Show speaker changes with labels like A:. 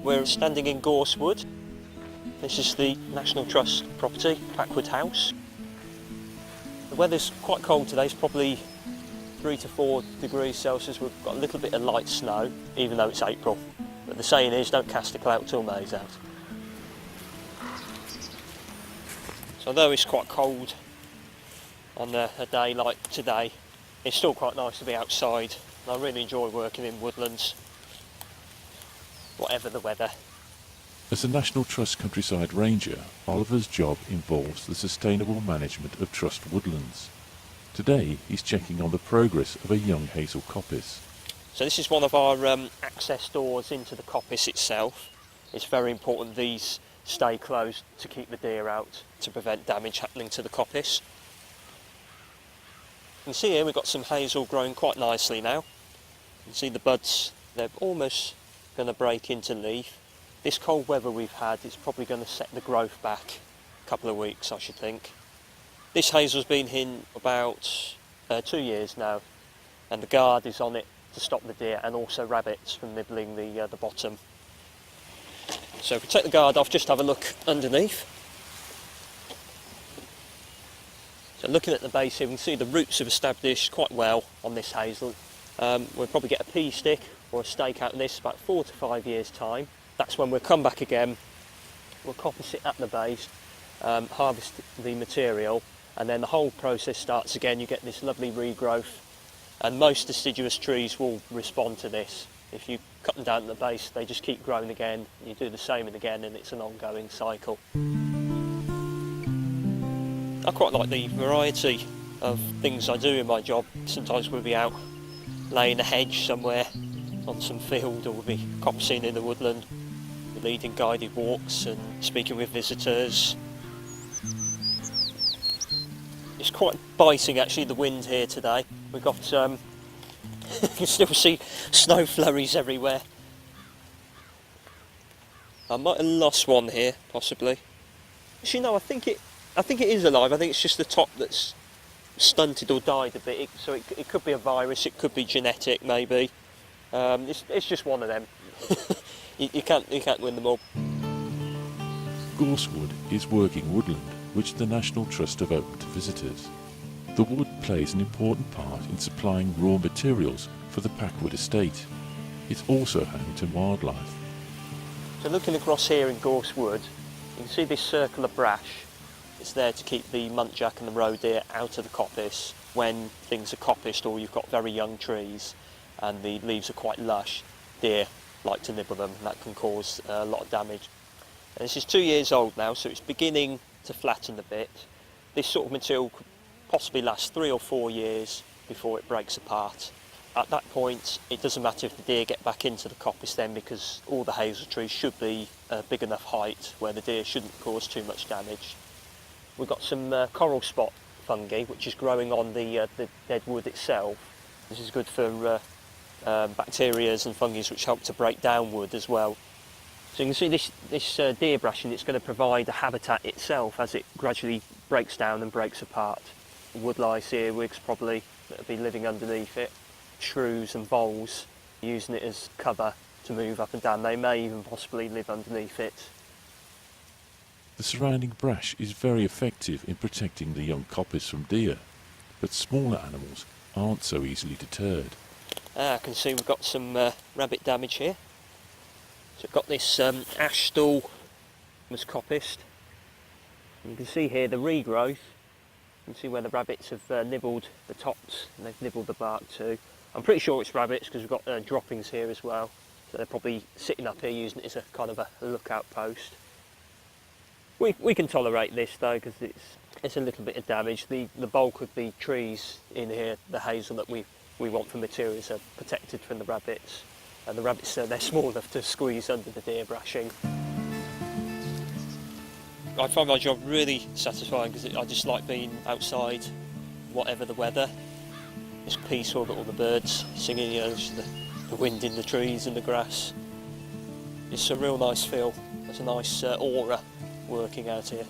A: We're standing in Gorsewood. This is the National Trust property, Packwood House. The weather's quite cold today, it's probably 3 to 4 degrees Celsius. We've got a little bit of light snow, even though it's April. But the saying is, don't cast a clout till May's out. So although it's quite cold on a day like today, it's still quite nice to be outside. And I really enjoy working in woodlands, whatever the weather.
B: As a National Trust Countryside Ranger, Oliver's job involves the sustainable management of Trust woodlands. Today he's checking on the progress of a young hazel coppice.
A: So this is one of our access doors into the coppice itself. It's very important these stay closed to keep the deer out, to prevent damage happening to the coppice. You can see here we've got some hazel growing quite nicely now. You can see the buds, they're almost going to break into leaf. This cold weather we've had is probably going to set the growth back a couple of weeks, I should think. This hazel's been in about 2 years now, and the guard is on it to stop the deer and also rabbits from nibbling the bottom. So if we take the guard off, just have a look underneath. So looking at the base here, we can see the roots have established quite well on this hazel. We'll probably get a pea stick or a stake out of this about 4 to 5 years' time. That's when we'll come back again, we'll coppice it at the base, harvest the material, and then the whole process starts again. You get this lovely regrowth, and most deciduous trees will respond to this. If you cut them down at the base, they just keep growing again. You do the same and again, and it's an ongoing cycle. I quite like the variety of things I do in my job. Sometimes we'll be out laying a hedge somewhere on some field, or we'll be coppicing in the woodland, leading guided walks and speaking with visitors. It's quite biting actually, the wind here today. We've got, you can still see snow flurries everywhere. I might have lost one here, possibly. Actually no, I think it is alive. I think it's just the top that's stunted or died a bit. So it could be a virus, it could be genetic maybe. It's just one of them. you can't win them all.
B: Gorsewood is working woodland, which the National Trust have opened to visitors. The wood plays an important part in supplying raw materials for the Packwood estate. It's also home to wildlife.
A: So looking across here in Gorsewood, you can see this circle of brash. It's there to keep the muntjac and the roe deer out of the coppice when things are coppiced or you've got very young trees and the leaves are quite lush. Deer like to nibble them, and that can cause a lot of damage. And this is 2 years old now, so it's beginning to flatten a bit. This sort of material could possibly last 3 or 4 years before it breaks apart. At that point, it doesn't matter if the deer get back into the coppice then, because all the hazel trees should be a big enough height where the deer shouldn't cause too much damage. We've got some coral spot fungi, which is growing on the dead wood itself. This is good for bacteria and fungi which help to break down wood as well. So you can see this deer brushing, it's going to provide a habitat itself as it gradually breaks down and breaks apart. Woodlice, earwigs probably, that will be living underneath it. Shrews and voles using it as cover to move up and down. They may even possibly live underneath it.
B: The surrounding brash is very effective in protecting the young coppice from deer, but smaller animals aren't so easily deterred.
A: I can see we've got some rabbit damage here. So we've got this ash stall was coppiced. You can see here the regrowth. You can see where the rabbits have nibbled the tops and they've nibbled the bark too. I'm pretty sure it's rabbits because we've got droppings here as well. So they're probably sitting up here using it as a kind of a lookout post. We can tolerate this though because it's a little bit of damage. The bulk of the trees in here, the hazel that we want for materials, are protected from the rabbits. And the rabbits, they're small enough to squeeze under the deer brushing. I find my job really satisfying because I just like being outside, whatever the weather. It's peaceful, got all the birds singing, you know, the wind in the trees and the grass. It's a real nice feel. There's a nice aura working out here.